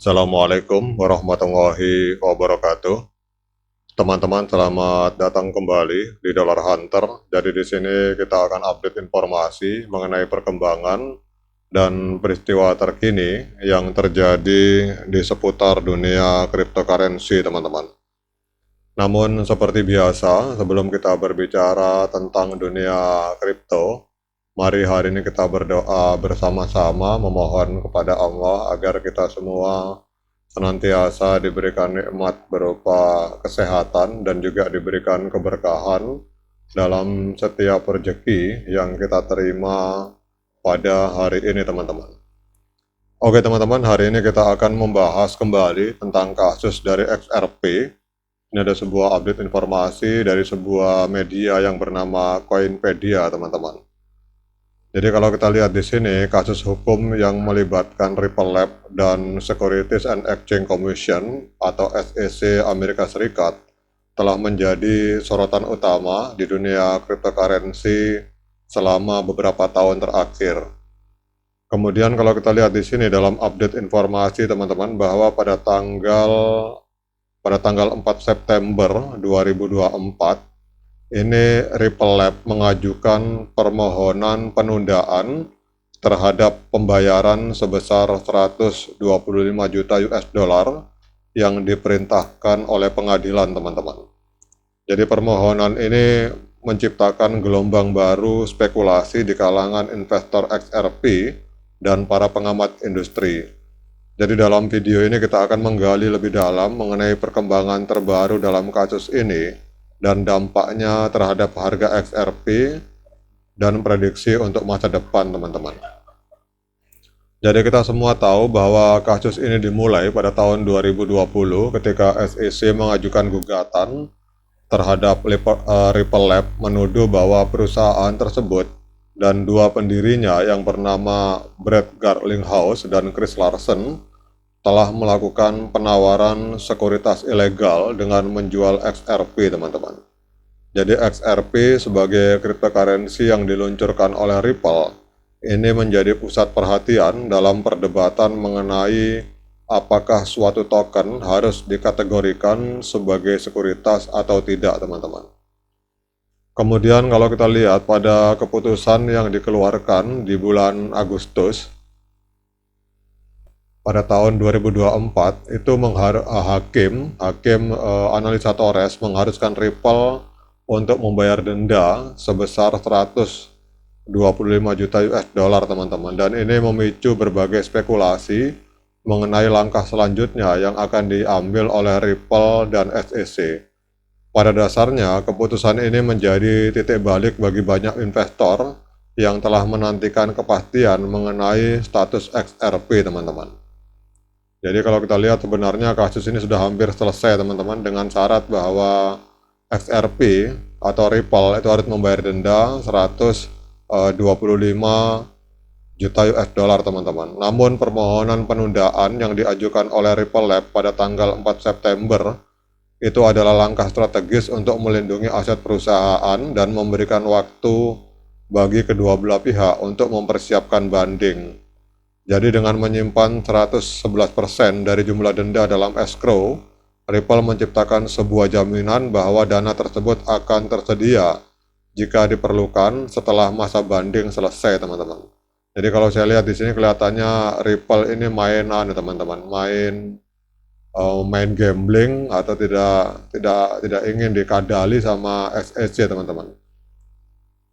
Assalamualaikum warahmatullahi wabarakatuh. Teman-teman, selamat datang kembali di Dollar Hunter. Jadi di sini kita akan update informasi mengenai perkembangan dan peristiwa terkini yang terjadi di seputar dunia cryptocurrency, teman-teman. Namun seperti biasa, sebelum kita berbicara tentang dunia kripto, mari hari ini kita berdoa bersama-sama memohon kepada Allah agar kita semua senantiasa diberikan nikmat berupa kesehatan dan juga diberikan keberkahan dalam setiap rezeki yang kita terima pada hari ini, teman-teman. Oke teman-teman, hari ini kita akan membahas kembali tentang kasus dari XRP. Ini ada sebuah update informasi dari sebuah media yang bernama Coinpedia, teman-teman. Jadi kalau kita lihat di sini, kasus hukum yang melibatkan Ripple Lab dan Securities and Exchange Commission atau SEC Amerika Serikat telah menjadi sorotan utama di dunia cryptocurrency selama beberapa tahun terakhir. Kemudian kalau kita lihat di sini dalam update informasi teman-teman bahwa pada tanggal 4 September 2024 ini Ripple Lab mengajukan permohonan penundaan terhadap pembayaran sebesar 125 juta US dollar yang diperintahkan oleh pengadilan, teman-teman. Jadi permohonan ini menciptakan gelombang baru spekulasi di kalangan investor XRP dan para pengamat industri. Jadi dalam video ini kita akan menggali lebih dalam mengenai perkembangan terbaru dalam kasus ini dan dampaknya terhadap harga XRP dan prediksi untuk masa depan, teman-teman. Jadi kita semua tahu bahwa kasus ini dimulai pada tahun 2020 ketika SEC mengajukan gugatan terhadap Ripple Lab menuduh bahwa perusahaan tersebut dan dua pendirinya yang bernama Brett Garlinghouse dan Chris Larsen telah melakukan penawaran sekuritas ilegal dengan menjual XRP, teman-teman. Jadi XRP sebagai cryptocurrency yang diluncurkan oleh Ripple ini menjadi pusat perhatian dalam perdebatan mengenai apakah suatu token harus dikategorikan sebagai sekuritas atau tidak, teman-teman. Kemudian kalau kita lihat pada keputusan yang dikeluarkan di bulan Agustus pada tahun 2024 itu hakim analisa Torres mengharuskan Ripple untuk membayar denda sebesar 125 juta US dollar, teman-teman, dan ini memicu berbagai spekulasi mengenai langkah selanjutnya yang akan diambil oleh Ripple dan SEC. Pada dasarnya keputusan ini menjadi titik balik bagi banyak investor yang telah menantikan kepastian mengenai status XRP, teman-teman. Jadi kalau kita lihat sebenarnya kasus ini sudah hampir selesai, teman-teman, dengan syarat bahwa XRP atau Ripple itu harus membayar denda 125 juta US dollar, teman-teman. Namun permohonan penundaan yang diajukan oleh Ripple Lab pada tanggal 4 September itu adalah langkah strategis untuk melindungi aset perusahaan dan memberikan waktu bagi kedua belah pihak untuk mempersiapkan banding. Jadi dengan menyimpan 111% dari jumlah denda dalam escrow, Ripple menciptakan sebuah jaminan bahwa dana tersebut akan tersedia jika diperlukan setelah masa banding selesai, teman-teman. Jadi kalau saya lihat di sini kelihatannya Ripple ini mainan, teman-teman, main gambling atau tidak ingin dikadali sama SEC, teman-teman.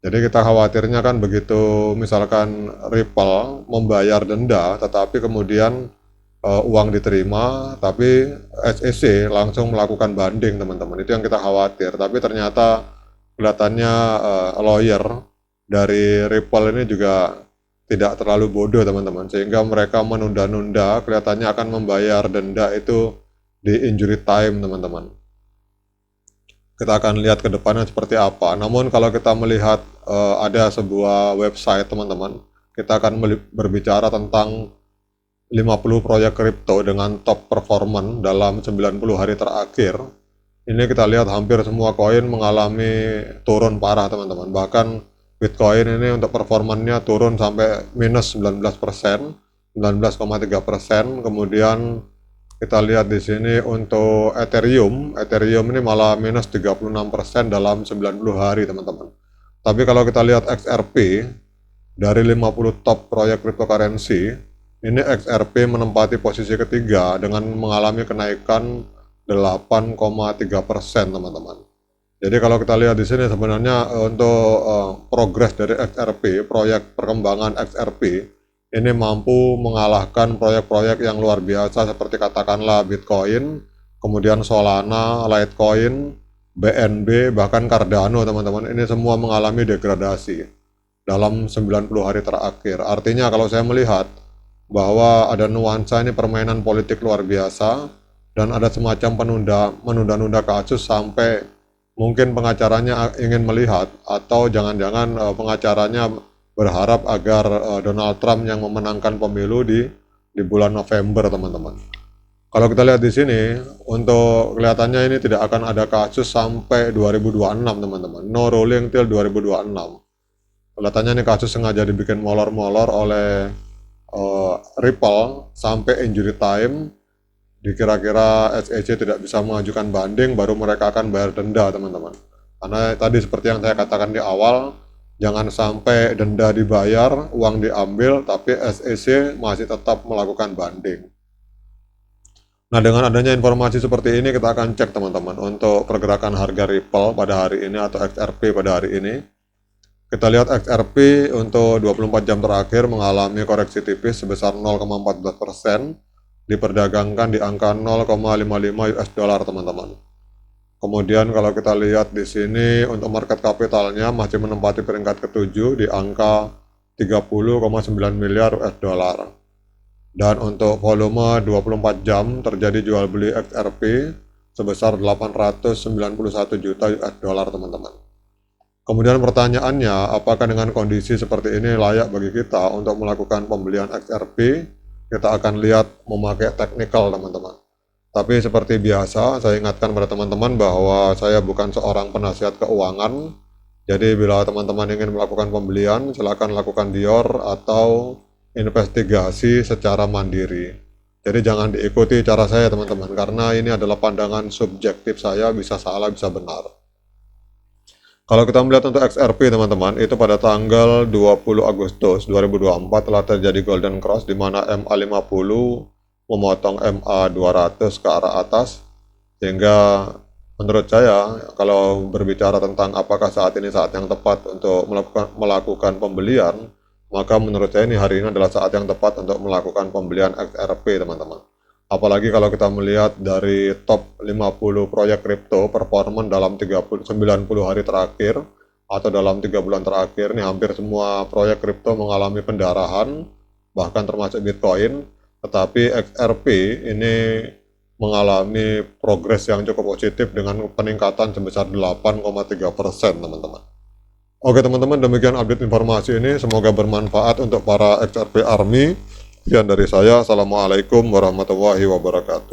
Jadi kita khawatirnya kan begitu misalkan Ripple membayar denda tetapi kemudian uang diterima tapi SEC langsung melakukan banding, teman-teman. Itu yang kita khawatir. Tapi ternyata kelihatannya lawyer dari Ripple ini juga tidak terlalu bodoh, teman-teman, sehingga mereka menunda-nunda, kelihatannya akan membayar denda itu di injury time, teman-teman. Kita akan lihat ke depannya seperti apa. Namun kalau kita melihat ada sebuah website, teman-teman, kita akan berbicara tentang 50 proyek kripto dengan top performance dalam 90 hari terakhir. Ini kita lihat hampir semua koin mengalami turun parah, teman-teman. Bahkan Bitcoin ini untuk performanya turun sampai minus 19%, 19,3%. Kemudian kita lihat di sini untuk Ethereum ini malah minus 36% dalam 90 hari teman-teman. Tapi kalau kita lihat XRP, dari 50 top proyek cryptocurrency, ini XRP menempati posisi ketiga dengan mengalami kenaikan 8,3% teman-teman. Jadi kalau kita lihat di sini sebenarnya untuk progres dari XRP, proyek perkembangan XRP, ini mampu mengalahkan proyek-proyek yang luar biasa seperti katakanlah Bitcoin, kemudian Solana, Litecoin, BNB, bahkan Cardano teman-teman. Ini semua mengalami degradasi dalam 90 hari terakhir. Artinya kalau saya melihat bahwa ada nuansa ini permainan politik luar biasa dan ada semacam menunda-nunda kasus sampai mungkin pengacaranya ingin melihat atau jangan-jangan pengacaranya berharap agar Donald Trump yang memenangkan pemilu di bulan November teman-teman. Kalau kita lihat di sini, untuk kelihatannya ini tidak akan ada kasus sampai 2026 teman-teman. No ruling till 2026. Kelihatannya ini kasus sengaja dibikin molor-molor oleh Ripple sampai injury time. Dikira-kira SEC tidak bisa mengajukan banding, baru mereka akan bayar denda teman-teman. Karena tadi seperti yang saya katakan di awal, jangan sampai denda dibayar, uang diambil, tapi SEC masih tetap melakukan banding. Nah, dengan adanya informasi seperti ini, kita akan cek teman-teman untuk pergerakan harga Ripple pada hari ini atau XRP pada hari ini. Kita lihat XRP untuk 24 jam terakhir mengalami koreksi tipis sebesar 0,14%, diperdagangkan di angka 0,55 US dollar teman-teman. Kemudian kalau kita lihat di sini untuk market capitalnya masih menempati peringkat ke-7 di angka 30,9 miliar US dollar. Dan untuk volume 24 jam terjadi jual beli XRP sebesar 891 juta US dollar teman-teman. Kemudian pertanyaannya, apakah dengan kondisi seperti ini layak bagi kita untuk melakukan pembelian XRP? Kita akan lihat memakai teknikal teman-teman. Tapi seperti biasa, saya ingatkan pada teman-teman bahwa saya bukan seorang penasihat keuangan. Jadi bila teman-teman ingin melakukan pembelian, silakan lakukan dior atau investigasi secara mandiri. Jadi jangan diikuti cara saya teman-teman, karena ini adalah pandangan subjektif saya, bisa salah, bisa benar. Kalau kita melihat untuk XRP teman-teman, itu pada tanggal 20 Agustus 2024 telah terjadi golden cross di mana MA50 memotong MA200 ke arah atas, sehingga menurut saya kalau berbicara tentang apakah saat ini saat yang tepat untuk melakukan pembelian, maka menurut saya ini hari ini adalah saat yang tepat untuk melakukan pembelian XRP teman-teman. Apalagi kalau kita melihat dari top 50 proyek kripto performan dalam 90 hari terakhir atau dalam 3 bulan terakhir, nih hampir semua proyek kripto mengalami pendarahan, bahkan termasuk Bitcoin. Tetapi XRP ini mengalami progres yang cukup positif dengan peningkatan sebesar 8,3% teman-teman. Oke teman-teman, demikian update informasi ini, semoga bermanfaat untuk para XRP Army. Sekian dari saya, Assalamualaikum warahmatullahi wabarakatuh.